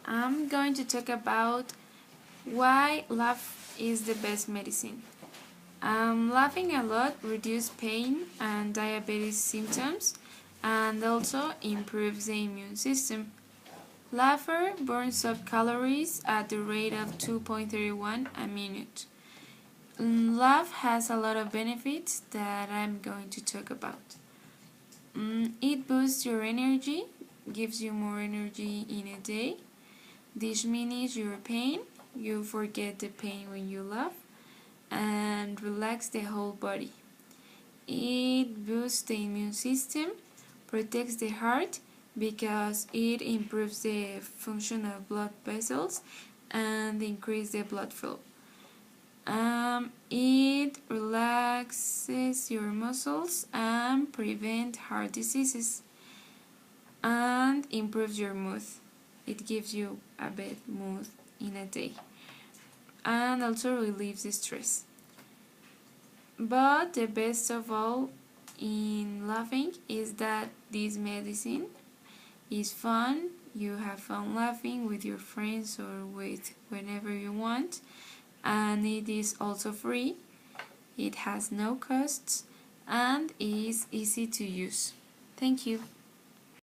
I'm going to talk about why laugh is the best medicine. Laughing a lot reduces pain and diabetes symptoms and also improves the immune system. Laughter burns up calories at the rate of 2.31 a minute. Laugh has a lot of benefits that I'm going to talk about. It boosts your energy, gives you more energy in a day. This diminishes your pain, you forget the pain when you laugh, and relax the whole body. It boosts the immune system, protects the heart because it improves the function of blood vessels and increases the blood flow. It relaxes your muscles and prevents heart diseases and improves your mood. It gives you a better mood in a day and also relieves the stress. But the best of all in laughing is that this medicine is fun. You have fun laughing with your friends or with whenever you want, and it is also free. It has no costs and is easy to use. Thank you.